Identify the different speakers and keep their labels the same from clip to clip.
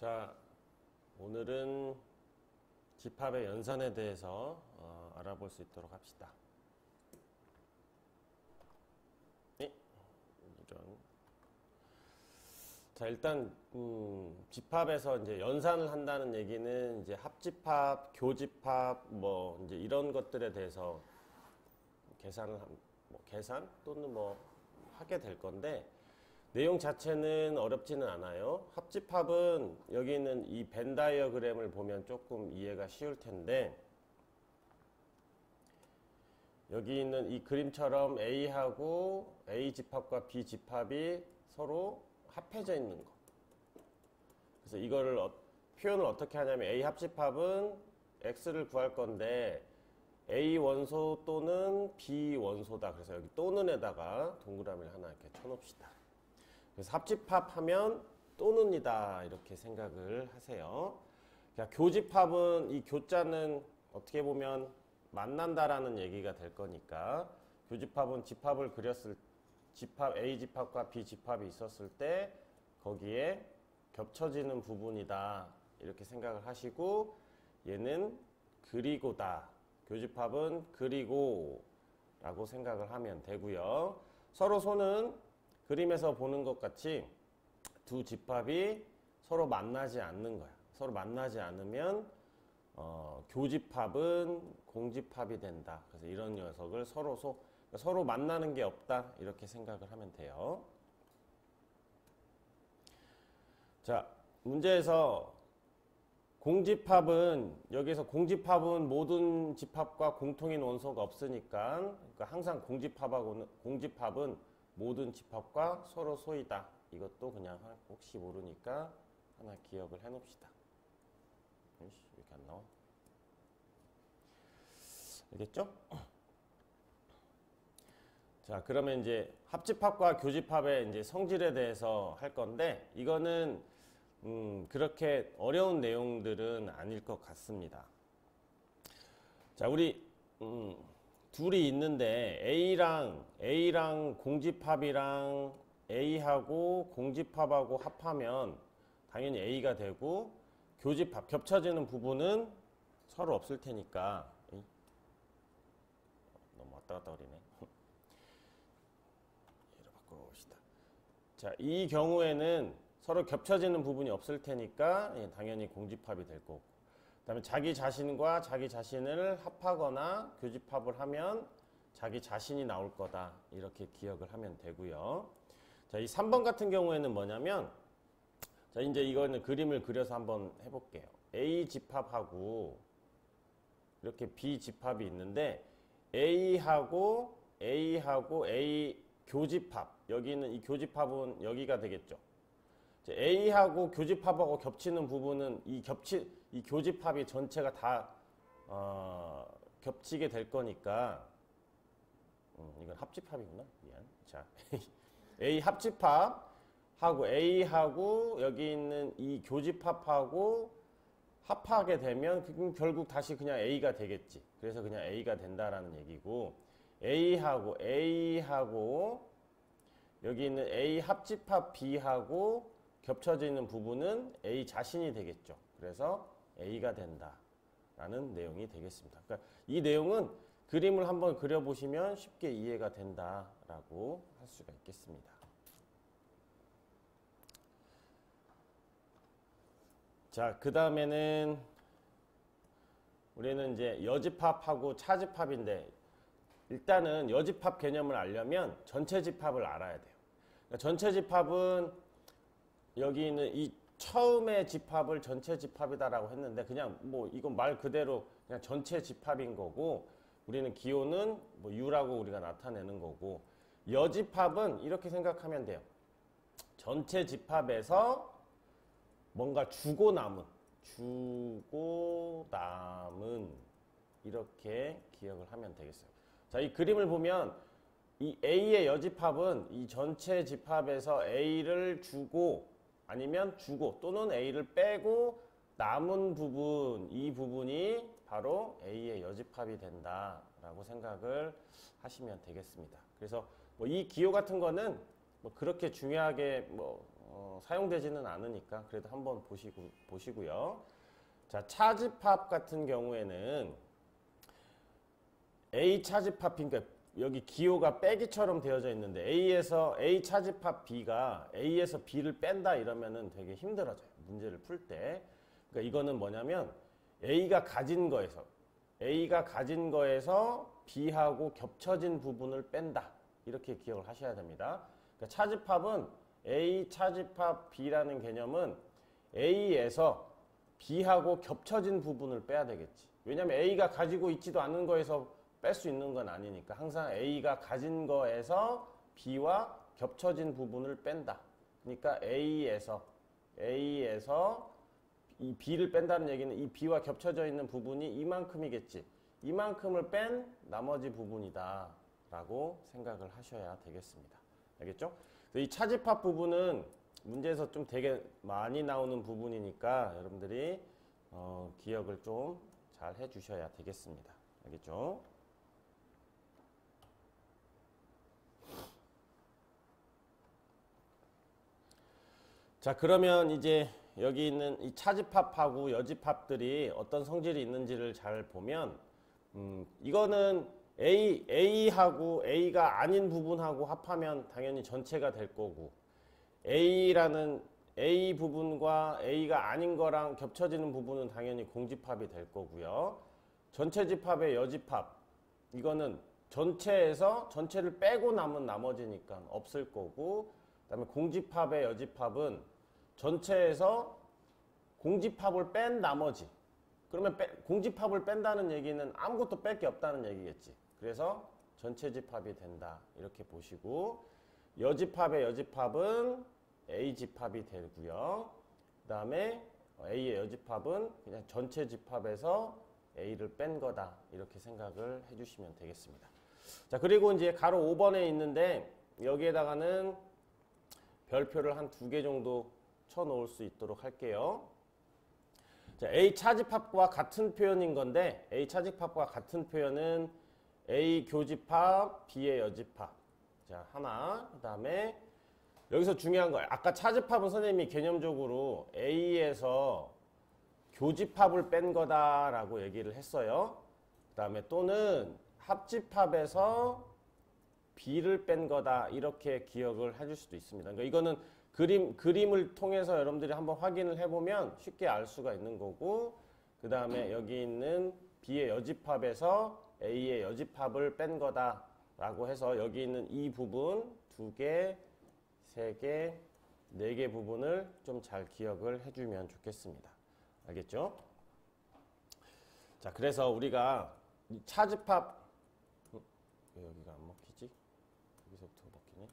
Speaker 1: 자, 오늘은 집합의 연산에 대해서 알아볼 수 있도록 합시다. 네? 이런. 자, 일단 집합에서 이제 연산을 한다는 얘기는 이제 합집합, 교집합, 뭐 이제 이런 것들에 대해서 계산 또는 뭐 하게 될 건데. 내용 자체는 어렵지는 않아요. 합집합은 여기 있는 이 벤 다이어그램을 보면 조금 이해가 쉬울 텐데, 여기 있는 이 그림처럼 A하고 A 집합과 B 집합이 서로 합해져 있는 거. 그래서 이거를 표현을 어떻게 하냐면 A 합집합은 X를 구할 건데 A 원소 또는 B 원소다. 그래서 여기 또는에다가 동그라미를 하나 이렇게 쳐놓읍시다. 그래서 합집합 하면 또는이다 이렇게 생각을 하세요. 그러니까 교집합은 이 교자는 어떻게 보면 만난다라는 얘기가 될 거니까, 교집합은 집합을 그렸을 집합 A 집합과 B 집합이 있었을 때 거기에 겹쳐지는 부분이다 이렇게 생각을 하시고, 얘는 그리고다. 교집합은 그리고 라고 생각을 하면 되고요. 서로 소는 그림에서 보는 것 같이 두 집합이 서로 만나지 않는 거야. 서로 만나지 않으면 교집합은 공집합이 된다. 그래서 이런 녀석을 서로 만나는 게 없다 이렇게 생각을 하면 돼요. 자, 문제에서 여기서 공집합은 모든 집합과 공통인 원소가 없으니까, 그러니까 항상 공집합은 모든 집합과 서로 소이다. 이것도 그냥 혹시 모르니까 하나 기억을 해놓읍시다. 이렇게 안 나와? 알겠죠? 자, 그러면 이제 합집합과 교집합의 이제 성질에 대해서 할 건데, 이거는 그렇게 어려운 내용들은 아닐 것 같습니다. 자, 우리 둘이 있는데 A랑 공집합이랑 A하고 공집합하고 합하면 당연히 A가 되고, 교집합 겹쳐지는 부분은 서로 없을 테니까. 너무 왔다 갔다 거리네. 얘로 바꿔봅시다. 자, 이 경우에는 서로 겹쳐지는 부분이 없을 테니까 당연히 공집합이 될 거고, 그 다음에 자기 자신과 자기 자신을 합하거나 교집합을 하면 자기 자신이 나올 거다 이렇게 기억을 하면 되고요. 자, 이 3번 같은 경우에는 뭐냐면, 자, 이제 이거는 그림을 그려서 한번 해볼게요. A 집합하고 이렇게 B 집합이 있는데, A하고 A 교집합, 여기 있는 이 교집합은 여기가 되겠죠. A하고 교집합하고 겹치는 부분은 이 교집합이 전체가 다 겹치게 될 거니까, 이건 합집합이구나. 미안. 자, A 합집합하고 A하고 여기 있는 이 교집합하고 합하게 되면 결국 다시 그냥 A가 되겠지. 그래서 그냥 A가 된다라는 얘기고, A하고 여기 있는 A 합집합 B하고 겹쳐지는 부분은 A 자신이 되겠죠. 그래서 A가 된다라는 내용이 되겠습니다. 그러니까 이 내용은 그림을 한번 그려보시면 쉽게 이해가 된다라고 할 수가 있겠습니다. 자, 그 다음에는 우리는 이제 여집합하고 차집합인데, 일단은 여집합 개념을 알려면 전체 집합을 알아야 돼요. 그러니까 전체 집합은 여기 있는 이 처음의 집합을 전체 집합이다라고 했는데, 그냥 뭐 이건 말 그대로 그냥 전체 집합인 거고, 우리는 기호는 뭐 U라고 우리가 나타내는 거고, 여집합은 이렇게 생각하면 돼요. 전체 집합에서 뭔가 주고 남은 이렇게 기억을 하면 되겠어요. 자, 이 그림을 보면 이 A의 여집합은 이 전체 집합에서 A를 주고 아니면 주고 또는 A를 빼고 남은 부분, 이 부분이 바로 A의 여집합이 된다라고 생각을 하시면 되겠습니다. 그래서 뭐 이 기호 같은 거는 뭐 그렇게 중요하게 뭐 사용되지는 않으니까 그래도 한번 보시고요. 자, 차집합 같은 경우에는 A 차집합, 그러니까 여기 기호가 빼기처럼 되어져 있는데 A에서 A 차집합 B가 A에서 B를 뺀다 이러면은 되게 힘들어져요. 문제를 풀 때. 그러니까 이거는 뭐냐면 A가 가진 거에서 B하고 겹쳐진 부분을 뺀다. 이렇게 기억을 하셔야 됩니다. 그러니까 차집합은 A 차집합 B라는 개념은 A에서 B하고 겹쳐진 부분을 빼야 되겠지. 왜냐하면 A가 가지고 있지도 않은 거에서 뺄 수 있는 건 아니니까 항상 A가 가진 거에서 B와 겹쳐진 부분을 뺀다. 그러니까 A에서 이 B를 뺀다는 얘기는 이 B와 겹쳐져 있는 부분이 이만큼이겠지. 이만큼을 뺀 나머지 부분이다 라고 생각을 하셔야 되겠습니다. 알겠죠? 이 차집합 부분은 문제에서 좀 되게 많이 나오는 부분이니까 여러분들이 기억을 좀 잘 해주셔야 되겠습니다. 알겠죠? 자, 그러면 이제 여기 있는 이 차집합하고 여집합들이 어떤 성질이 있는지를 잘 보면 이거는 A하고 A가 아닌 부분하고 합하면 당연히 전체가 될 거고 A라는 A 부분과 A가 아닌 거랑 겹쳐지는 부분은 당연히 공집합이 될 거고요. 전체 집합의 여집합 이거는 전체를 빼고 남은 나머지니까 없을 거고 그다음에 공집합의 여집합은 전체에서 공집합을 뺀 나머지 그러면 공집합을 뺀다는 얘기는 아무것도 뺄 게 없다는 얘기겠지. 그래서 전체 집합이 된다 이렇게 보시고 여집합의 여집합은 A집합이 되고요. 그 다음에 A의 여집합은 그냥 전체 집합에서 A를 뺀 거다 이렇게 생각을 해주시면 되겠습니다. 자, 그리고 이제 가로 5번에 있는데 여기에다가는 별표를 한 2개 정도 쳐 놓을 수 있도록 할게요. 자, A 차집합과 같은 표현인 건데 A 차집합과 같은 표현은 A 교집합, B의 여집합. 자, 하나. 그 다음에 여기서 중요한 거예요. 아까 차집합은 선생님이 개념적으로 A에서 교집합을 뺀 거다라고 얘기를 했어요. 그 다음에 또는 합집합에서 B를 뺀 거다 이렇게 기억을 해줄 수도 있습니다. 그러니까 이거는 그림을 통해서 여러분들이 한번 확인을 해보면 쉽게 알 수가 있는 거고 그 다음에 여기 있는 B의 여집합에서 A의 여집합을 뺀 거다라고 해서 여기 있는 이 부분 2개, 3개, 4개 부분을 좀 잘 기억을 해주면 좋겠습니다. 알겠죠? 자, 그래서 우리가 이 차집합 왜 여기가 안 먹히지? 여기서부터 먹히네.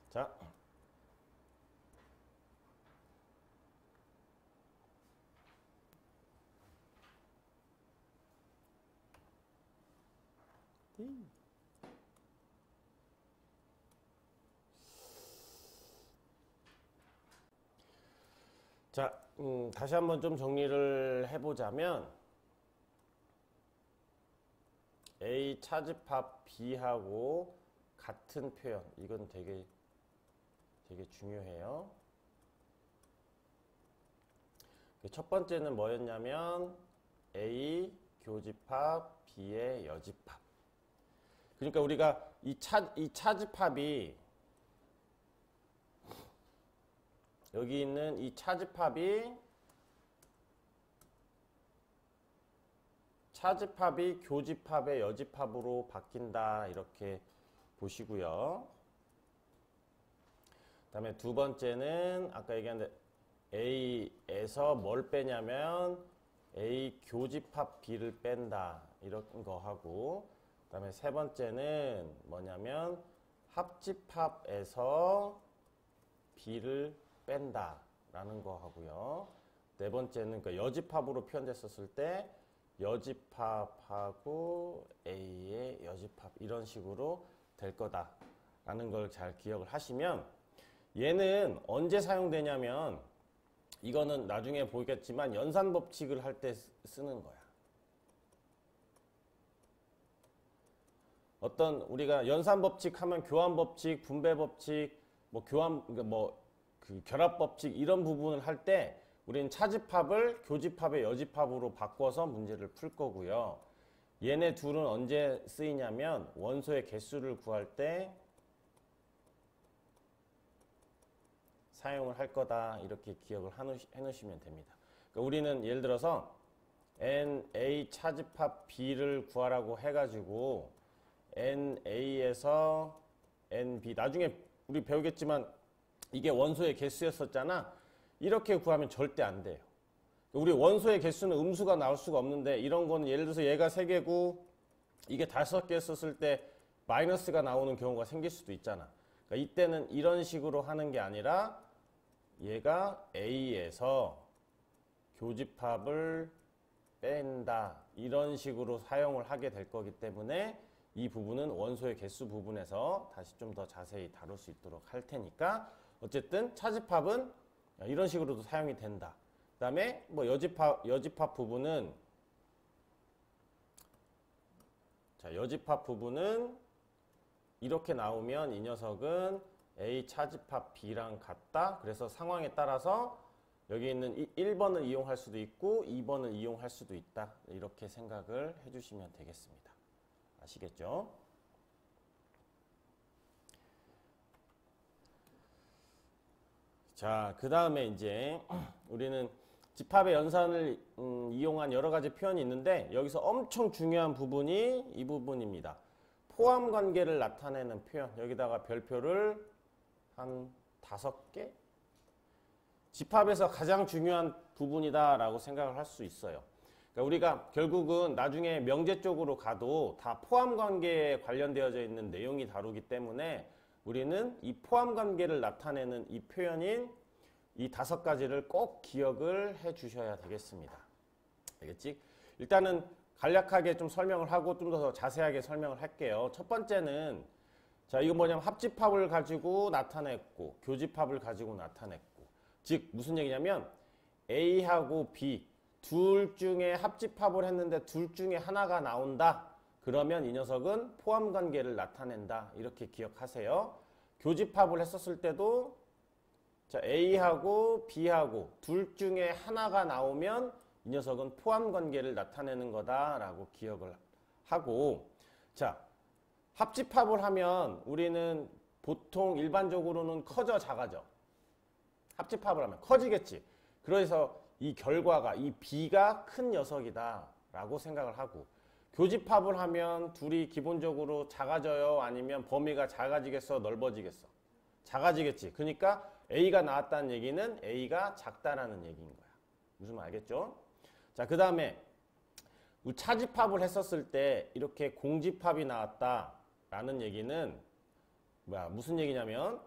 Speaker 1: 자, 자, 다시 한번 좀 정리를 해보자면 A 차집합 B하고 같은 표현 이건 되게 중요해요. 첫 번째는 뭐였냐면 A 교집합 B의 여집합. 그러니까 우리가 이 차집합이 여기 있는 이 차집합이 교집합의 여집합으로 바뀐다 이렇게 보시고요. 그 다음에 두 번째는 아까 얘기한 A에서 뭘 빼냐면 A 교집합 B를 뺀다 이런 거 하고 그 다음에 세 번째는 뭐냐면 합집합에서 B를 뺀다 라는 거 하고요. 네 번째는 그 여집합으로 표현됐었을 때 여집합하고 A의 여집합 이런 식으로 될 거다 라는 걸 잘 기억을 하시면 얘는 언제 사용되냐면 이거는 나중에 보겠지만 연산법칙을 할 때 쓰는 거야. 어떤 우리가 연산 법칙 하면 교환 법칙, 분배 법칙, 뭐 교환 그러니까 뭐 그 결합 법칙 이런 부분을 할 때 우리는 차집합을 교집합의 여집합으로 바꿔서 문제를 풀 거고요. 얘네 둘은 언제 쓰이냐면 원소의 개수를 구할 때 사용을 할 거다. 이렇게 기억을 해 놓으시면 됩니다. 그러니까 우리는 예를 들어서 NA 차집합 B를 구하라고 해가지고 NA에서 NB 나중에 우리 배우겠지만 이게 원소의 개수였었잖아. 이렇게 구하면 절대 안 돼요. 우리 원소의 개수는 음수가 나올 수가 없는데 이런 거는 예를 들어서 얘가 3개고 이게 5개 썼을 때 마이너스가 나오는 경우가 생길 수도 있잖아. 그러니까 이때는 이런 식으로 하는 게 아니라 얘가 A에서 교집합을 뺀다. 이런 식으로 사용을 하게 될 거기 때문에 이 부분은 원소의 개수 부분에서 다시 좀 더 자세히 다룰 수 있도록 할 테니까 어쨌든 차집합은 이런 식으로도 사용이 된다. 그 다음에 뭐 여집합 부분은 자, 여집합 부분은 이렇게 나오면 이 녀석은 A 차집합 B랑 같다. 그래서 상황에 따라서 여기 있는 1번을 이용할 수도 있고 2번을 이용할 수도 있다. 이렇게 생각을 해주시면 되겠습니다. 아시겠죠? 자, 그 다음에 이제 우리는 집합의 연산을 이용한 여러 가지 표현이 있는데 여기서 엄청 중요한 부분이 이 부분입니다. 포함 관계를 나타내는 표현. 여기다가 별표를 한 5개? 집합에서 가장 중요한 부분이다라고 생각을 할 수 있어요. 그러니까 우리가 결국은 나중에 명제 쪽으로 가도 다 포함 관계에 관련되어져 있는 내용이 다루기 때문에 우리는 이 포함 관계를 나타내는 이 표현인 이 5가지를 꼭 기억을 해 주셔야 되겠습니다. 알겠지? 일단은 간략하게 좀 설명을 하고 좀 더 자세하게 설명을 할게요. 첫 번째는 자, 이건 뭐냐면 합집합을 가지고 나타냈고 교집합을 가지고 나타냈고 즉 무슨 얘기냐면 A하고 B 둘 중에 합집합을 했는데 둘 중에 하나가 나온다. 그러면 이 녀석은 포함 관계를 나타낸다. 이렇게 기억하세요. 교집합을 했었을 때도 자, A하고 B하고 둘 중에 하나가 나오면 이 녀석은 포함 관계를 나타내는 거다라고 기억을 하고 자, 합집합을 하면 우리는 보통 일반적으로는 커져 작아져. 합집합을 하면 커지겠지. 그래서 이 결과가 이 B가 큰 녀석이다 라고 생각을 하고 교집합을 하면 둘이 기본적으로 작아져요? 아니면 범위가 작아지겠어? 넓어지겠어? 작아지겠지. 그러니까 A가 나왔다는 얘기는 A가 작다라는 얘기인 거야. 무슨 말 알겠죠? 자, 그 다음에 차집합을 했었을 때 이렇게 공집합이 나왔다라는 얘기는 뭐야? 무슨 얘기냐면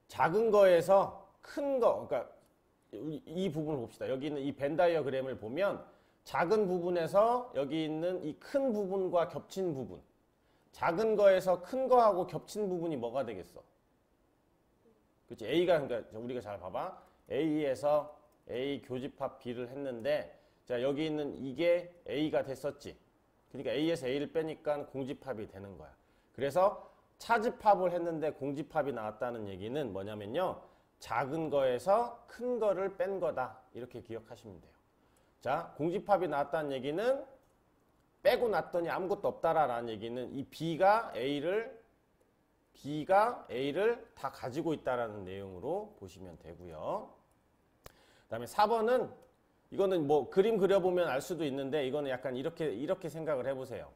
Speaker 1: 작은 거에서 큰 거, 그러니까 이 부분을 봅시다. 여기 있는 이 벤 다이어그램을 보면 작은 부분에서 여기 있는 이 큰 부분과 겹친 부분. 작은 거에서 큰 거하고 겹친 부분이 뭐가 되겠어? 그렇지. A가, 그러니까 우리가 잘 봐봐. A에서 A 교집합 B를 했는데, 자, 여기 있는 이게 A가 됐었지. 그러니까 A에서 A를 빼니까 공집합이 되는 거야. 그래서 차집합을 했는데 공집합이 나왔다는 얘기는 뭐냐면요. 작은 거에서 큰 거를 뺀 거다. 이렇게 기억하시면 돼요. 자, 공집합이 나왔다는 얘기는 빼고 났더니 아무것도 없다라는 얘기는 이 B가 A를 다 가지고 있다라는 내용으로 보시면 되고요. 그 다음에 4번은 이거는 뭐 그림 그려보면 알 수도 있는데 이거는 약간 이렇게 생각을 해보세요.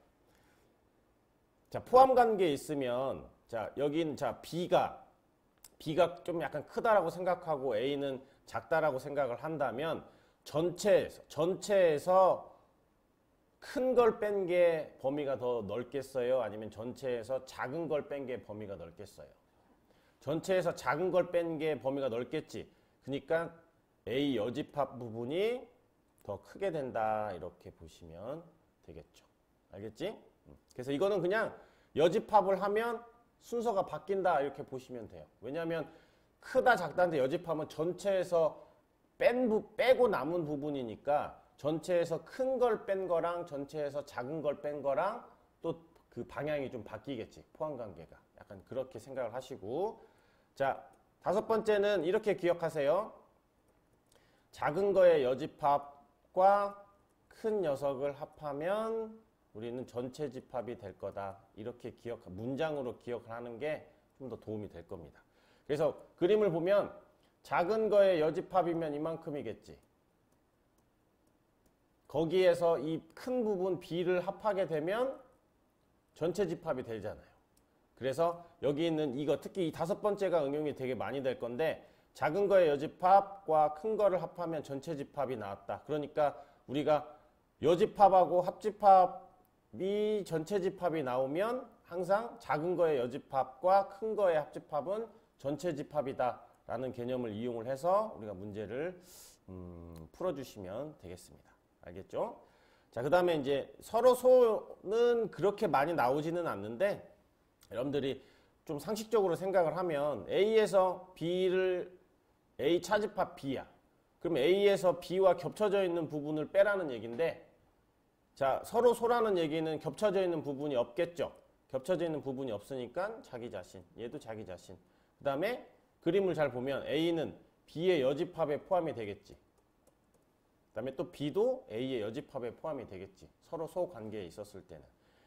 Speaker 1: 자, 포함 관계에 있으면 자, 여긴 자, B가 좀 약간 크다라고 생각하고 A는 작다라고 생각을 한다면 전체에서 큰 걸 뺀 게 범위가 더 넓겠어요? 아니면 전체에서 작은 걸 뺀 게 범위가 넓겠어요? 전체에서 작은 걸 뺀 게 범위가 넓겠지. 그러니까 A 여집합 부분이 더 크게 된다. 이렇게 보시면 되겠죠. 알겠지? 그래서 이거는 그냥 여집합을 하면 순서가 바뀐다. 이렇게 보시면 돼요. 왜냐하면 크다 작다인데 여집합은 전체에서 빼고 남은 부분이니까 전체에서 큰 걸 뺀 거랑 전체에서 작은 걸 뺀 거랑 또 그 방향이 좀 바뀌겠지. 포함관계가. 약간 그렇게 생각을 하시고. 자, 다섯 번째는 이렇게 기억하세요. 작은 거의 여집합과 큰 녀석을 합하면 우리는 전체 집합이 될 거다. 이렇게 문장으로 기억을 하는 게 좀 더 도움이 될 겁니다. 그래서 그림을 보면 작은 거의 여집합이면 이만큼이겠지. 거기에서 이 큰 부분 B를 합하게 되면 전체 집합이 되잖아요. 그래서 여기 있는 이거 특히 이 다섯 번째가 응용이 되게 많이 될 건데 작은 거의 여집합과 큰 거를 합하면 전체 집합이 나왔다. 그러니까 우리가 여집합하고 합집합이 전체 집합이 나오면 항상 작은 거의 여집합과 큰 거의 합집합은 전체 집합이다 라는 개념을 이용을 해서 우리가 문제를 풀어주시면 되겠습니다. 알겠죠? 자, 그 다음에 이제 서로 소는 그렇게 많이 나오지는 않는데 여러분들이 좀 상식적으로 생각을 하면 A에서 B를 A 차집합 B야. 그럼 A에서 B와 겹쳐져 있는 부분을 빼라는 얘기인데 자, 서로 소라는 얘기는 겹쳐져 있는 부분이 없겠죠. 겹쳐져 있는 부분이 없으니까 자기 자신, 얘도 자기 자신. 그 다음에 그림을 잘 보면 A는 B의 여집합에 포함이 되겠지. 그 다음에 또 B도 A의 여집합에 포함이 되겠지. 서로 소 관계에 있었을 때는.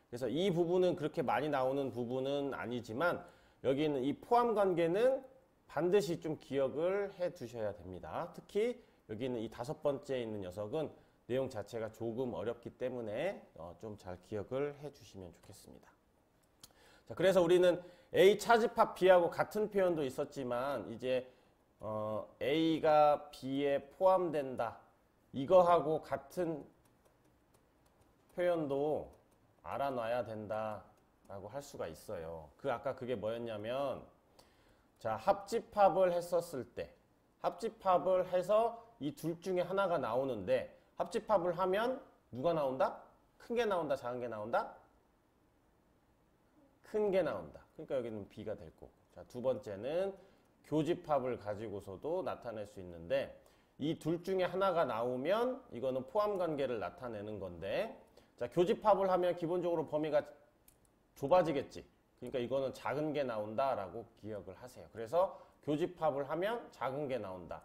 Speaker 1: 그래서 이 부분은 그렇게 많이 나오는 부분은 아니지만 여기 있는 이 포함 관계는 반드시 좀 기억을 해 두셔야 됩니다. 특히 여기 있는 이 다섯 번째에 있는 녀석은 내용 자체가 조금 어렵기 때문에 좀 잘 기억을 해 주시면 좋겠습니다. 자, 그래서 우리는 A 차집합 B하고 같은 표현도 있었지만 이제 A가 B에 포함된다. 이거하고 같은 표현도 알아놔야 된다라고 할 수가 있어요. 아까 그게 뭐였냐면 자, 합집합을 했었을 때 합집합을 해서 이 둘 중에 하나가 나오는데 합집합을 하면 누가 나온다? 큰 게 나온다? 작은 게 나온다? 큰 게 나온다. 그러니까 여기는 B가 될 거고. 자, 두 번째는 교집합을 가지고서도 나타낼 수 있는데 이 둘 중에 하나가 나오면 이거는 포함 관계를 나타내는 건데 자, 교집합을 하면 기본적으로 범위가 좁아지겠지. 그러니까 이거는 작은 게 나온다라고 기억을 하세요. 그래서 교집합을 하면 작은 게 나온다.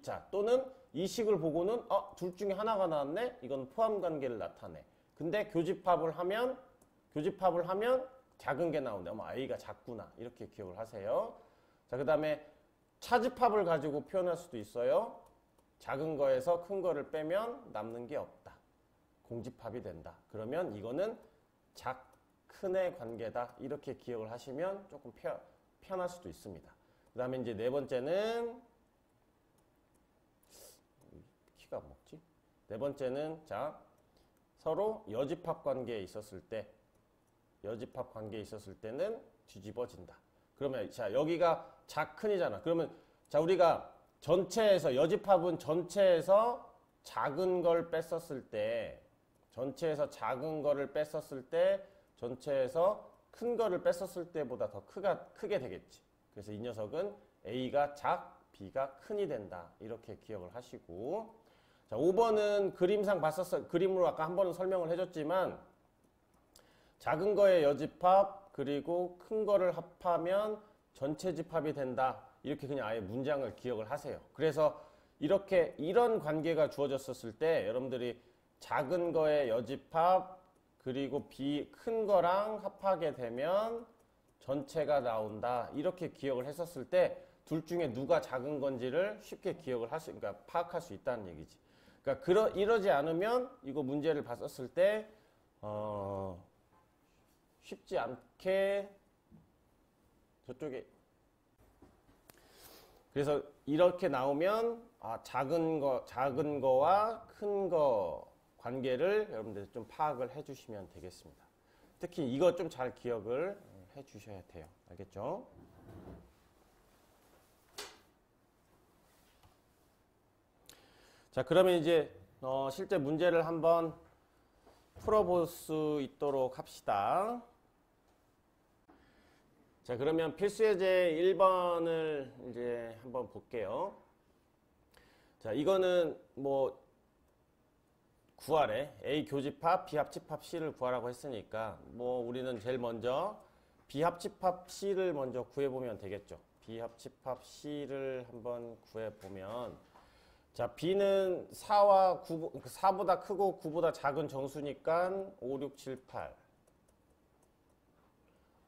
Speaker 1: 자, 또는 이 식을 보고는 둘 중에 하나가 나왔네. 이건 포함 관계를 나타내. 근데 교집합을 하면 작은 게 나온다. A가 작구나. 이렇게 기억을 하세요. 자, 그다음에 차집합을 가지고 표현할 수도 있어요. 작은 거에서 큰 거를 빼면 남는 게 없다. 공집합이 된다. 그러면 이거는 큰의 관계다. 이렇게 기억을 하시면 조금 편할 수도 있습니다. 그 다음에 이제 네 번째는 키가 안 먹지? 네 번째는 자, 서로 여집합 관계에 있었을 때는 뒤집어진다. 그러면 자, 여기가 작큰이잖아. 그러면 자, 우리가 전체에서 여집합은 전체에서 작은 걸 뺐었을 때 전체에서 큰 거를 뺐었을 때보다 더 크게 되겠지. 그래서 이 녀석은 A가 B가 큰이 된다. 이렇게 기억을 하시고 자, 5번은 그림으로 아까 한 번은 설명을 해줬지만 작은 거의 여집합 그리고 큰 거를 합하면 전체 집합이 된다. 이렇게 그냥 아예 문장을 기억을 하세요. 그래서 이런 관계가 주어졌었을 때 여러분들이 작은 거의 여집합 그리고 큰 거랑 합하게 되면 전체가 나온다. 이렇게 기억을 했었을 때 둘 중에 누가 작은 건지를 쉽게 그러니까 파악할 수 있다는 얘기지. 그러니까 이러지 않으면 이거 문제를 봤었을 때 쉽지 않게 저쪽에 그래서 이렇게 나오면 작은 거와 큰 거 관계를 여러분들 좀 파악을 해주시면 되겠습니다. 특히 이거 좀 잘 기억을 해주셔야 돼요. 알겠죠? 자, 그러면 이제 실제 문제를 한번 풀어볼 수 있도록 합시다. 자, 그러면 필수예제 1번을 이제 한번 볼게요. 자, 이거는 뭐 구하래. A 교집합, B 합집합 C를 구하라고 했으니까 뭐 우리는 제일 먼저 B 합집합 C를 먼저 구해보면 되겠죠. B 합집합 C를 한번 구해보면 자, B는 4보다 크고 9보다 작은 정수니까 5, 6, 7, 8.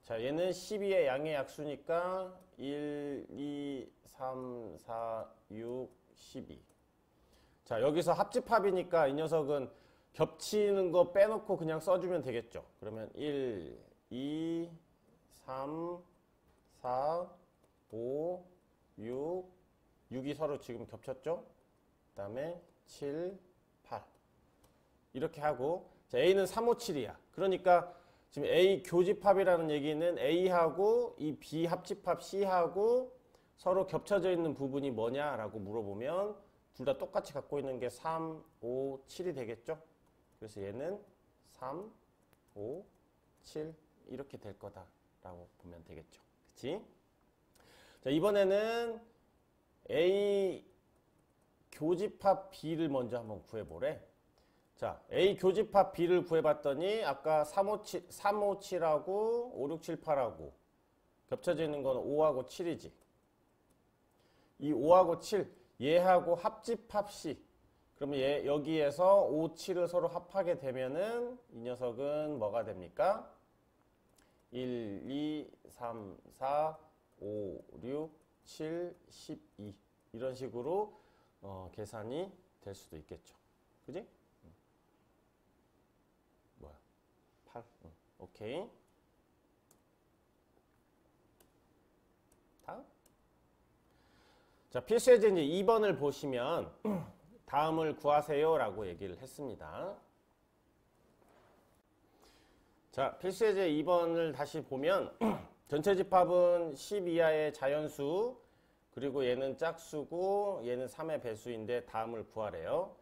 Speaker 1: 자, 얘는 12의 양의 약수니까 1, 2, 3, 4, 6, 12. 자, 여기서 합집합이니까 이 녀석은 겹치는 거 빼놓고 그냥 써주면 되겠죠. 그러면 1, 2, 3, 4, 5, 6, 6이 서로 지금 겹쳤죠? 그 다음에 7, 8. 이렇게 하고, 자, A는 3, 5, 7이야. 그러니까 지금 A 교집합이라는 얘기는 A하고 이 B 합집합 C하고 서로 겹쳐져 있는 부분이 뭐냐라고 물어보면 둘 다 똑같이 갖고 있는 게 3, 5, 7이 되겠죠? 그래서 얘는 3, 5, 7 이렇게 될 거다라고 보면 되겠죠. 그치? 자, 이번에는 A 교집합 B를 먼저 한번 구해보래. 자, A 교집합 B를 구해봤더니 아까 357하고 5, 6, 7, 8하고 겹쳐져 있는 건 5하고 7이지. 이 5하고 7, 얘하고 합집합 C. 그러면 얘 여기에서 5, 7을 서로 합하게 되면은 이 녀석은 뭐가 됩니까? 1, 2, 3, 4, 5, 6, 7, 12 이런 식으로 계산이 될 수도 있겠죠. 그지? 뭐야? 8. 오케이. 다음. 자, 필수예제 이제 2번을 보시면 다음을 구하세요 라고 얘기를 했습니다. 자, 필수예제 2번을 다시 보면 전체 집합은 10 이하의 자연수 그리고 얘는 짝수고 얘는 3의 배수인데 다음을 구하래요.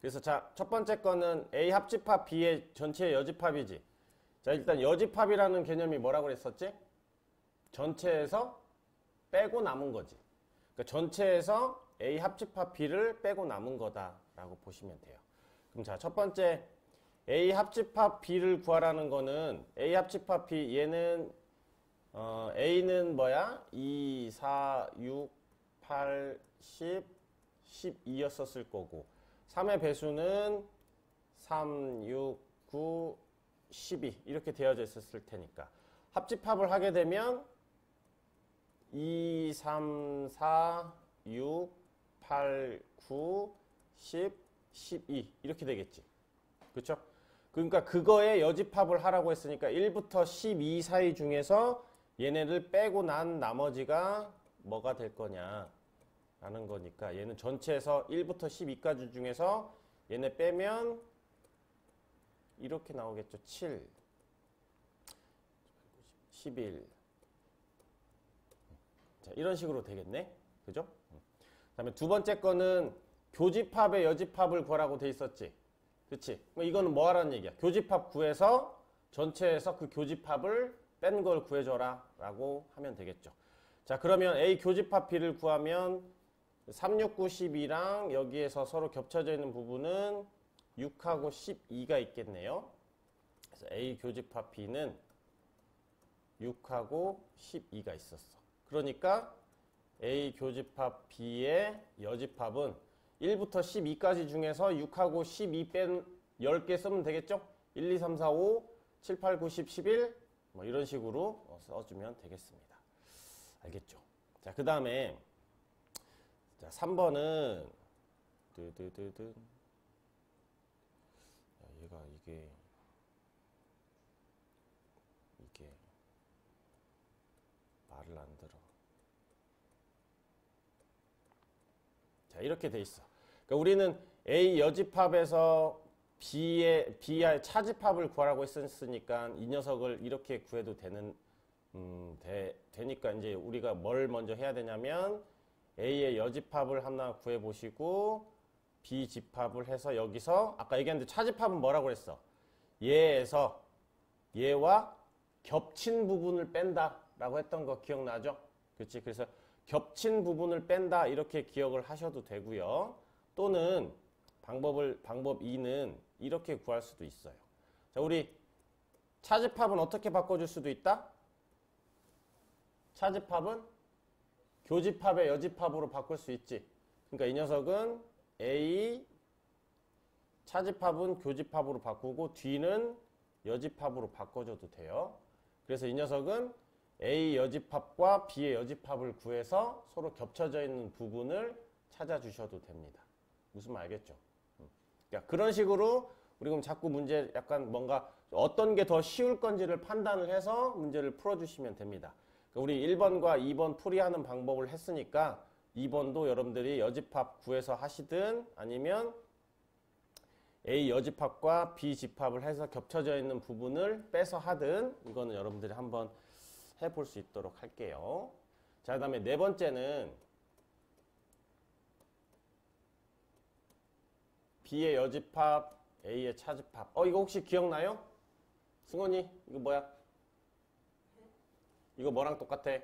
Speaker 1: 그래서 자, 첫 번째 거는 A 합집합 B의 전체 여집합이지. 자, 일단 여집합이라는 개념이 뭐라고 그랬었지? 전체에서 빼고 남은 거지. 그러니까 전체에서 A 합집합 B를 빼고 남은 거다라고 보시면 돼요. 그럼 자, 첫 번째 A 합집합 B를 구하라는 거는 A 합집합 B 얘는 A는 뭐야? 2, 4, 6, 8, 10, 12였었을 거고 3의 배수는 3, 6, 9, 12 이렇게 되어져 있었을 테니까 합집합을 하게 되면 2, 3, 4, 6, 8, 9, 10, 12 이렇게 되겠지. 그렇죠? 그러니까 그거에 여집합을 하라고 했으니까 1부터 12 사이 중에서 얘네를 빼고 난 나머지가 뭐가 될 거냐 라는 거니까 얘는 전체에서 1부터 12까지 중에서 얘네 빼면 이렇게 나오겠죠. 7, 11 자, 이런 식으로 되겠네. 그죠? 그 다음에 두 번째 거는 교집합의 여집합을 구하라고 돼 있었지. 그치? 이거는 뭐 하라는 얘기야? 교집합 구해서 전체에서 그 교집합을 뺀 걸 구해줘라 라고 하면 되겠죠. 자, 그러면 A 교집합 B를 구하면 3, 6, 9, 12랑 여기에서 서로 겹쳐져 있는 부분은 6하고 12가 있겠네요. 그래서 A 교집합 B는 6하고 12가 있었어. 그러니까 A 교집합 B의 여집합은 1부터 12까지 중에서 6하고 12 뺀 10개 쓰면 되겠죠? 1, 2, 3, 4, 5, 7, 8, 9, 10, 11 뭐 이런 식으로 써주면 되겠습니다. 알겠죠? 자, 그 다음에 3번은 얘가 이게 말을 안 들어. 자, 이렇게 돼 있어. 그러니까 우리는 A 여집합에서 B의 차집합을 구하라고 했으니까 이 녀석을 이렇게 구해도 되니까 이제 우리가 뭘 먼저 해야 되냐면 A의 여집합을 하나 구해 보시고 B 집합을 해서 여기서 아까 얘기했는데 차집합은 뭐라고 그랬어? 얘에서 얘와 겹친 부분을 뺀다라고 했던 거 기억나죠? 그렇지? 그래서 겹친 부분을 뺀다 이렇게 기억을 하셔도 되고요. 또는 방법 2는 이렇게 구할 수도 있어요. 자, 우리 차집합은 어떻게 바꿔줄 수도 있다? 차집합은 교집합의 여집합으로 바꿀 수 있지. 그러니까 이 녀석은 A 차집합은 교집합으로 바꾸고 D는 여집합으로 바꿔줘도 돼요. 그래서 이 녀석은 A 여집합과 B의 여집합을 구해서 서로 겹쳐져 있는 부분을 찾아주셔도 됩니다. 무슨 말 알겠죠? 그러니까 그런 식으로 우리 그럼 자꾸 문제 약간 뭔가 어떤 게 더 쉬울 건지를 판단을 해서 문제를 풀어주시면 됩니다. 그러니까 우리 1번과 2번 풀이하는 방법을 했으니까 2번도 여러분들이 여집합 구해서 하시든 아니면 A 여집합과 B 집합을 해서 겹쳐져 있는 부분을 빼서 하든 이거는 여러분들이 한번 해볼 수 있도록 할게요. 자, 그 다음에 네 번째는 B의 여집합, A의 차집합. 이거 혹시 기억나요? 승원이, 이거 뭐야? 이거 뭐랑 똑같아?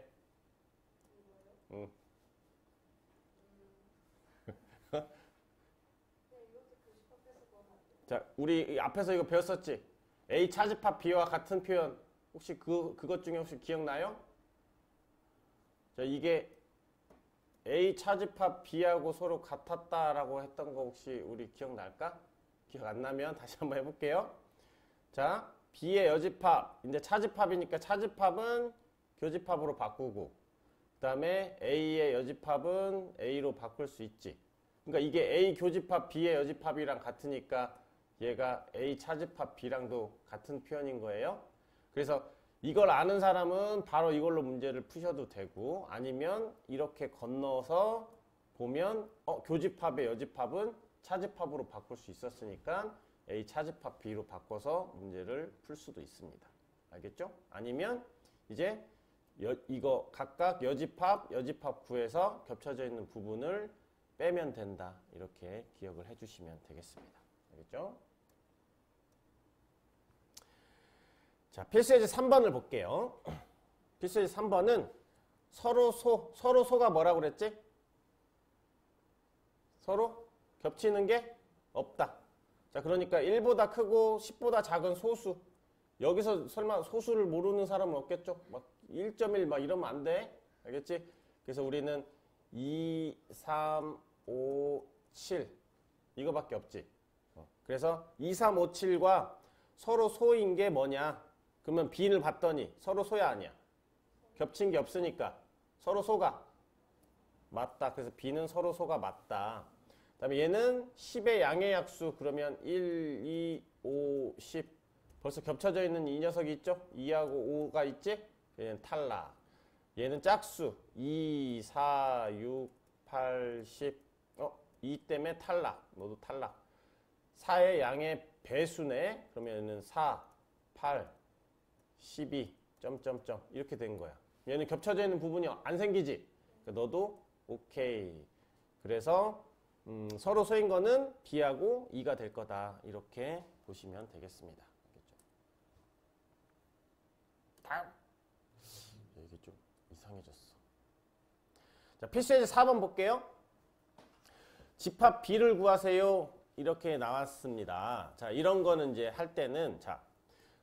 Speaker 1: 응. 자, 우리 앞에서 이거 배웠었지? A 차집합 B와 같은 표현. 혹시 그것 중에 혹시 기억나요? 자, 이게 A 차집합 B하고 서로 같았다라고 했던 거 혹시 우리 기억날까? 기억 안 나면 다시 한번 해볼게요. 자, B의 여집합, 이제 차집합이니까 차집합은 교집합으로 바꾸고, 그 다음에 A의 여집합은 A로 바꿀 수 있지. 그러니까 이게 A 교집합 B의 여집합이랑 같으니까 얘가 A 차집합 B랑도 같은 표현인 거예요. 그래서 이걸 아는 사람은 바로 이걸로 문제를 푸셔도 되고, 아니면 이렇게 건너서 보면 교집합의 여집합은 차집합으로 바꿀 수 있었으니까 A 차집합 B로 바꿔서 문제를 풀 수도 있습니다. 알겠죠? 아니면 이제 이거 각각 여집합, 여집합 구해서 겹쳐져 있는 부분을 빼면 된다. 이렇게 기억을 해주시면 되겠습니다. 알겠죠? 자, 필수예제 3번을 볼게요. 필수예제 3번은 서로 소가 뭐라고 그랬지? 서로 겹치는 게 없다. 자, 그러니까 1보다 크고 10보다 작은 소수. 여기서 설마 소수를 모르는 사람은 없겠죠? 막 1.1 막 이러면 안 돼. 알겠지? 그래서 우리는 2, 3, 5, 7 이거밖에 없지. 그래서 2, 3, 5, 7과 서로 소인 게 뭐냐? 그러면 B를 봤더니 서로 소야 아니야? 겹친 게 없으니까 서로 소가 맞다. 그래서 B는 서로 소가 맞다. 그 다음에 얘는 10의 양의 약수. 그러면 1, 2, 5, 10 벌써 겹쳐져 있는 이 녀석이 있죠? 2하고 5가 있지? 얘는 탈락. 얘는 짝수 2, 4, 6, 8, 10 2 때문에 탈락. 너도 탈락. 4의 양의 배수네. 그러면 얘는 4, 8, 12, 점점점 이렇게 된 거야. 얘는 겹쳐져 있는 부분이 안 생기지? 그러니까 너도 오케이. 그래서 서로 소인 거는 B하고 2가 될 거다. 이렇게 보시면 되겠습니다. 알겠죠? 다음. 이게 좀 이상해졌어. 자, 필수예제 4번 볼게요. 집합 B를 구하세요. 이렇게 나왔습니다. 자, 이런 거는 이제 할 때는 자,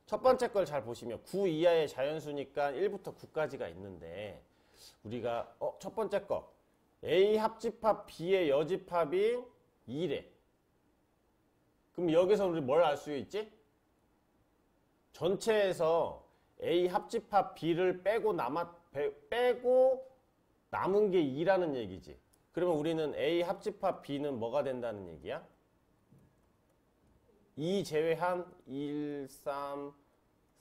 Speaker 1: 첫 번째 걸 잘 보시면 9 이하의 자연수니까 1부터 9까지가 있는데 우리가 첫 번째 거 A 합집합 B의 여집합이 2래. 그럼 여기서 우리 뭘 알 수 있지? 전체에서 A 합집합 B를 빼고 남은 게 2라는 얘기지. 그러면 우리는 A 합집합 B는 뭐가 된다는 얘기야? 2 제외한 1, 3,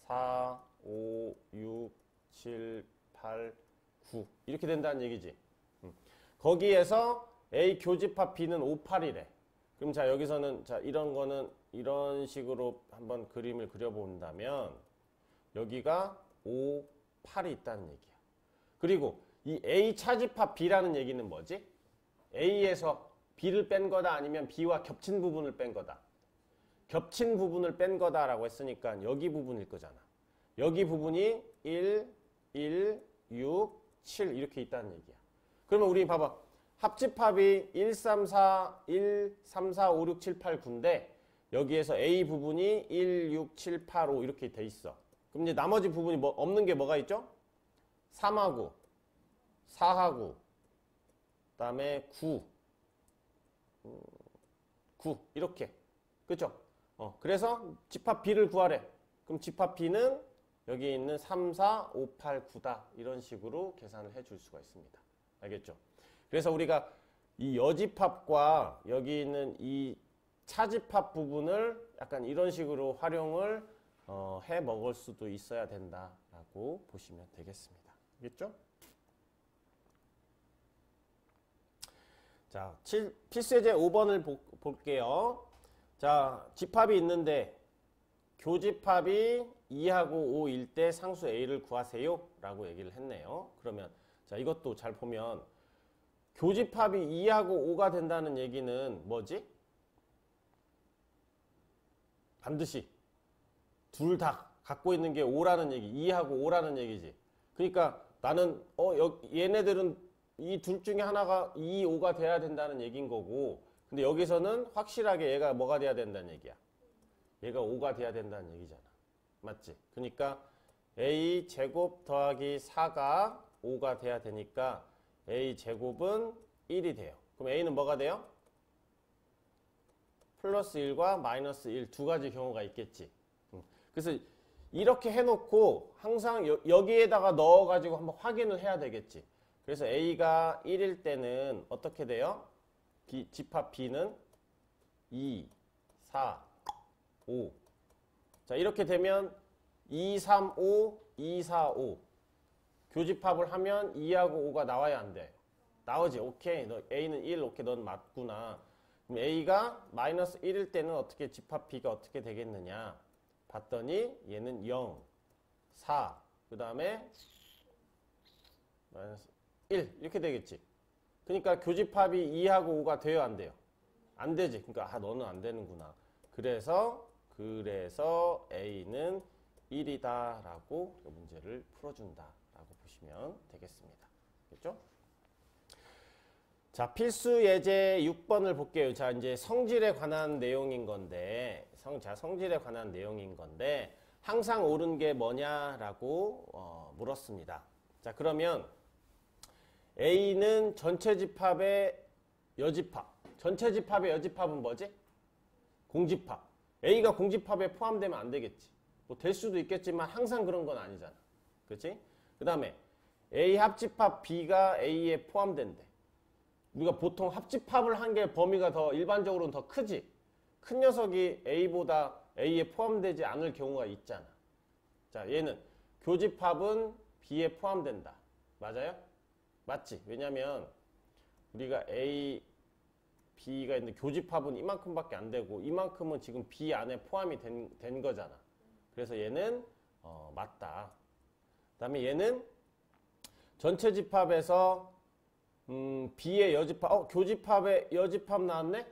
Speaker 1: 4, 5, 6, 7, 8, 9 이렇게 된다는 얘기지. 거기에서 A 교집합 B는 5, 8이래. 그럼 자 여기서는 자 이런 거는 이런 식으로 한번 그림을 그려본다면 여기가 5, 8이 있다는 얘기야. 그리고 이 A 차집합 B라는 얘기는 뭐지? A에서 B를 뺀 거다 아니면 B와 겹친 부분을 뺀 거다. 겹친 부분을 뺀 거다라고 했으니까 여기 부분일 거잖아. 여기 부분이 1, 1, 6, 7 이렇게 있다는 얘기야. 그러면 우리 봐봐. 합집합이 1, 3, 4, 1, 3, 4, 5, 6, 7, 8, 9인데 여기에서 A 부분이 1, 6, 7, 8, 5 이렇게 돼 있어. 그럼 이제 나머지 부분이 뭐 없는 게 뭐가 있죠? 3하고 4하고 그다음에 9 이렇게. 그죠? 그래서 집합 B를 구하래. 그럼 집합 B는 여기 있는 3, 4, 5, 8, 9다. 이런 식으로 계산을 해 줄 수가 있습니다. 알겠죠? 그래서 우리가 이 여집합과 여기 있는 이 차집합 부분을 약간 이런 식으로 활용을 해 먹을 수도 있어야 된다라고 보시면 되겠습니다. 알겠죠? 자, 필수예제 5번을 볼게요. 자, 집합이 있는데 교집합이 2하고 5일 때 상수 A를 구하세요 라고 얘기를 했네요. 그러면 자, 이것도 잘 보면 교집합이 2하고 5가 된다는 얘기는 뭐지? 반드시 둘 다 갖고 있는 게 5라는 얘기, 2하고 5라는 얘기지. 그러니까 나는 얘네들은 이 둘 중에 하나가 2, 5가 돼야 된다는 얘기인 거고, 근데 여기서는 확실하게 얘가 뭐가 돼야 된다는 얘기야. 얘가 5가 돼야 된다는 얘기잖아. 맞지? 그러니까 A 제곱 더하기 4가 5가 돼야 되니까 A 제곱은 1이 돼요. 그럼 A는 뭐가 돼요? 플러스 1과 마이너스 1 두 가지 경우가 있겠지. 그래서 이렇게 해놓고 항상 여기에다가 넣어가지고 한번 확인을 해야 되겠지. 그래서 A가 1일 때는 어떻게 돼요? 집합 B는 2, 4, 5. 자, 이렇게 되면 2, 3, 5, 2, 4, 5. 교집합을 하면 2하고 5가 나와야 안 돼. 나오지? 오케이. 너 A는 1, 오케이. 넌 맞구나. 그럼 A가 마이너스 1일 때는 어떻게 집합 B가 어떻게 되겠느냐? 봤더니 얘는 0, 4, 그 다음에 마이너스 1 이렇게 되겠지. 그러니까 교집합이 2하고 5가 돼요, 안 돼요? 안 되지. 그러니까 너는 안 되는구나. 그래서 A는 1이다 라고 문제를 풀어준다 라고 보시면 되겠습니다. 알겠죠? 자, 필수 예제 6번을 볼게요. 자, 이제 성질에 관한 내용인 건데, 성질에 관한 내용인 건데, 항상 옳은 게 뭐냐라고 물었습니다. 자, 그러면 A는 전체 집합의 여집합. 전체 집합의 여집합은 뭐지? 공집합. A가 공집합에 포함되면 안 되겠지. 뭐 될 수도 있겠지만 항상 그런 건 아니잖아. 그렇지? 그 다음에 A 합집합 B가 A에 포함된대. 우리가 보통 합집합을 한 게 범위가 더 일반적으로는 더 크지. 큰 녀석이 A보다 A에 포함되지 않을 경우가 있잖아. 자, 얘는 교집합은 B에 포함된다. 맞아요? 맞지? 왜냐면 우리가 A, B가 있는데 교집합은 이만큼밖에 안 되고 이만큼은 지금 B 안에 포함이 된 거잖아. 그래서 얘는 맞다. 그 다음에 얘는 전체 집합에서 B의 여집합, 교집합의 여집합 나왔네?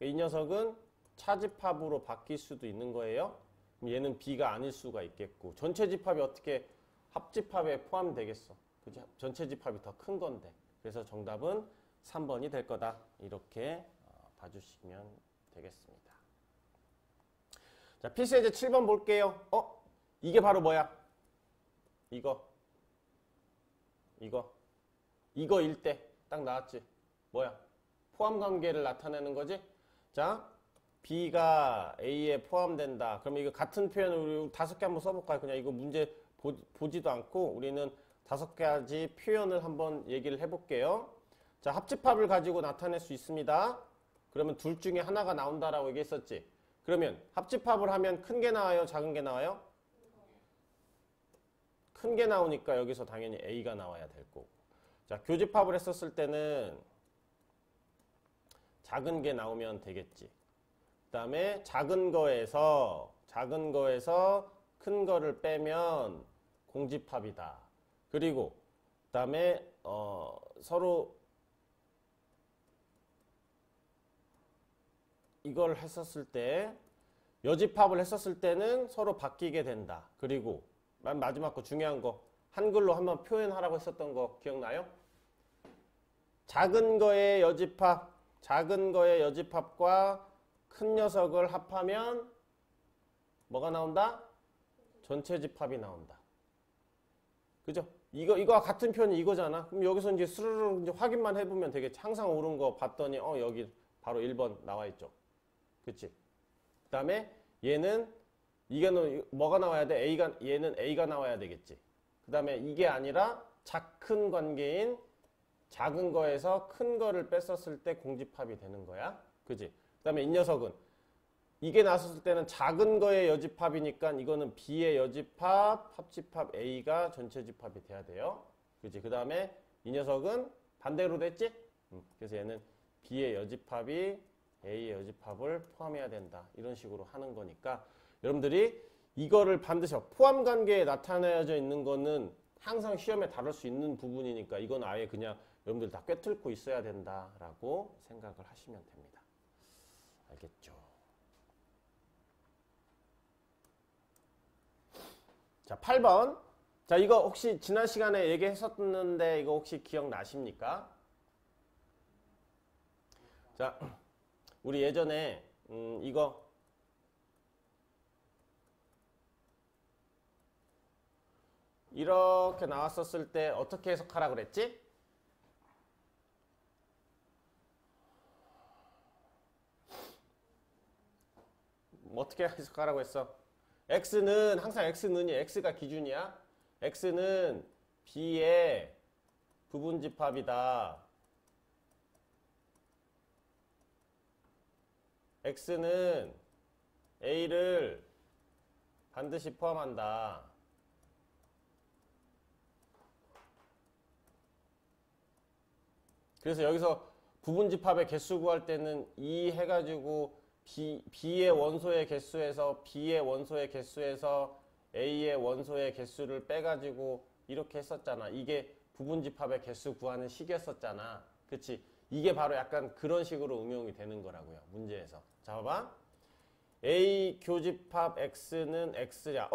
Speaker 1: 이 녀석은 차집합으로 바뀔 수도 있는 거예요. 그럼 얘는 B가 아닐 수가 있겠고, 전체 집합이 어떻게 합집합에 포함되겠어? 그치? 전체 집합이 더 큰 건데. 그래서 정답은 3번이 될 거다. 이렇게 봐주시면 되겠습니다. 자, 필수예제 7번 볼게요. 이게 바로 뭐야? 이거일 때 딱 나왔지? 뭐야? 포함 관계를 나타내는 거지? 자, B가 A에 포함된다. 그럼 이거 같은 표현을 우리 5개 한번 써볼까요? 그냥 이거 문제 보지도 않고 우리는 5가지 표현을 한번 얘기를 해볼게요. 자, 합집합을 가지고 나타낼 수 있습니다. 그러면 둘 중에 하나가 나온다라고 얘기했었지? 그러면 합집합을 하면 큰 게 나와요? 작은 게 나와요? 큰 게 나오니까 여기서 당연히 A가 나와야 될 거고. 자, 교집합을 했었을 때는 작은 게 나오면 되겠지. 그 다음에 작은 거에서 큰 거를 빼면 공집합이다. 그리고 그 다음에 서로 이걸 했었을 때 여집합을 했었을 때는 서로 바뀌게 된다. 그리고 마지막 거 중요한 거 한글로 한번 표현하라고 했었던 거 기억나요? 작은 거의 여집합과 큰 녀석을 합하면 뭐가 나온다? 전체 집합이 나온다. 그죠? 이거와 같은 표현이 이거잖아. 그럼 여기서 이제 스르르 이제 확인만 해보면 되겠지. 항상 옳은 거 봤더니 여기 바로 1번 나와 있죠. 그치? 그 다음에 얘는 이게 뭐가 나와야 돼? 얘는 A가 나와야 되겠지. 그 다음에 이게 아니라 작은 관계인 작은 거에서 큰 거를 뺐었을 때 공집합이 되는 거야. 그지? 그 다음에 이 녀석은 이게 나왔을 때는 작은 거의 여집합이니까 이거는 B의 여집합, 합집합 A가 전체 집합이 돼야 돼요. 그지? 그 다음에 이 녀석은 반대로 됐지? 그래서 얘는 B의 여집합이 A의 여집합을 포함해야 된다. 이런 식으로 하는 거니까 여러분들이 이거를 반드시 포함 관계에 나타내져 있는 거는 항상 시험에 다룰 수 있는 부분이니까 이건 아예 그냥 여러분들 다 꿰뚫고 있어야 된다라고 생각을 하시면 됩니다. 알겠죠? 자, 8번. 자, 이거 혹시 지난 시간에 얘기했었는데 이거 혹시 기억나십니까? 자, 우리 예전에 이거 이렇게 나왔었을 때 어떻게 해석하라 그랬지? 어떻게 해석하라고 했어? x는 항상 x는이 x가 기준이야. x는 b의 부분집합이다. x는 a를 반드시 포함한다. 그래서 여기서 부분집합의 개수 구할 때는 2 해가지고 B의 원소의 개수에서 B의 원소의 개수에서 A의 원소의 개수를 빼가지고 이렇게 했었잖아. 이게 부분집합의 개수 구하는 식이었었잖아. 그치? 이게 바로 약간 그런 식으로 응용이 되는 거라고요. 문제에서. 자, 봐봐. A 교집합 X는 X야.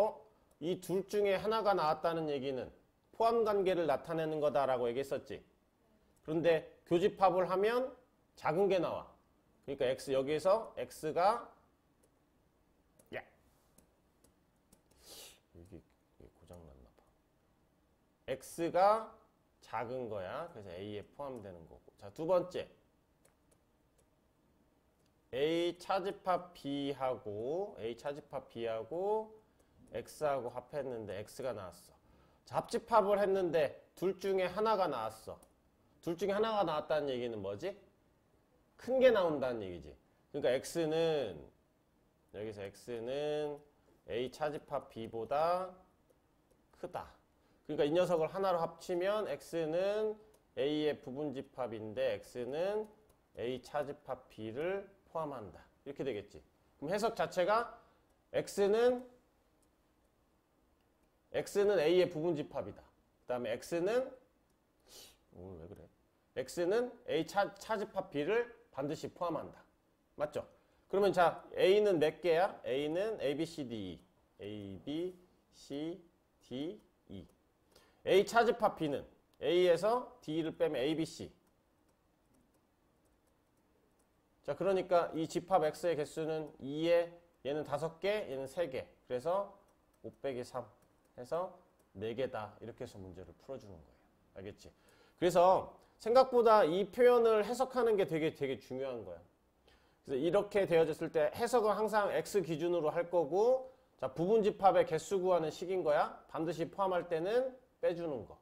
Speaker 1: 이 둘 중에 하나가 나왔다는 얘기는 포함관계를 나타내는 거다라고 얘기했었지. 그런데 교집합을 하면 작은 게 나와. 그러니까 X 여기에서 X가 이게 고장났나 봐. X가 작은 거야. 그래서 A에 포함되는 거고. 자, 두 번째. A 차집합 B하고 X하고 합했는데 X가 나왔어. 자, 합집합을 했는데 둘 중에 하나가 나왔어. 둘 중에 하나가 나왔다는 얘기는 뭐지? 큰 게 나온다는 얘기지. 그러니까 X는 여기서 X는 A 차집합 B보다 크다. 그러니까 이 녀석을 하나로 합치면 X는 A의 부분집합인데 X는 A 차집합 B를 포함한다. 이렇게 되겠지. 그럼 해석 자체가 X는 A의 부분집합이다. 그 다음에 X는 오늘 왜 그래? X는 A 차집합 B를 반드시 포함한다. 맞죠? 그러면 자, A는 몇 개야? A는 A, B, C, D, E. A, B, C, D, E. A 차집합 B는 A에서 D를 빼면 A, B, C. 자, 그러니까 이 집합 X의 개수는 2에 얘는 5개, 얘는 3개. 그래서 5 빼기 3 해서 4개다. 이렇게 해서 문제를 풀어주는 거예요. 알겠지? 그래서 생각보다 이 표현을 해석하는 게 되게 중요한 거야. 그래서 이렇게 되어졌을 때 해석은 항상 X 기준으로 할 거고, 자, 부분집합의 개수 구하는 식인 거야. 반드시 포함할 때는 빼주는 거.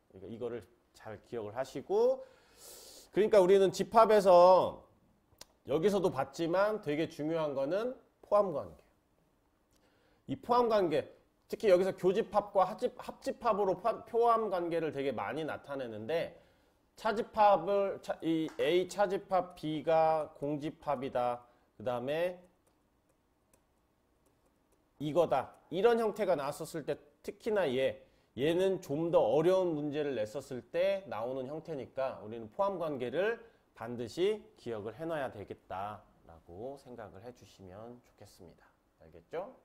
Speaker 1: 그러니까 이거를 잘 기억을 하시고, 그러니까 우리는 집합에서 여기서도 봤지만 되게 중요한 거는 포함관계. 이 포함관계, 특히 여기서 교집합과 합집합으로 포함관계를 되게 많이 나타내는데, 이 A 차집합 B가 공집합이다. 그 다음에 이거다. 이런 형태가 나왔었을 때 특히나 얘는 좀 더 어려운 문제를 냈었을 때 나오는 형태니까 우리는 포함관계를 반드시 기억을 해놔야 되겠다라고 생각을 해주시면 좋겠습니다. 알겠죠?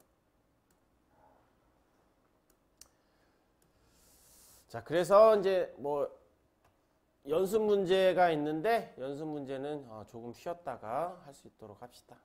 Speaker 1: 자, 그래서 이제 뭐 연습 문제가 있는데 연습 문제는 조금 쉬었다가 할 수 있도록 합시다.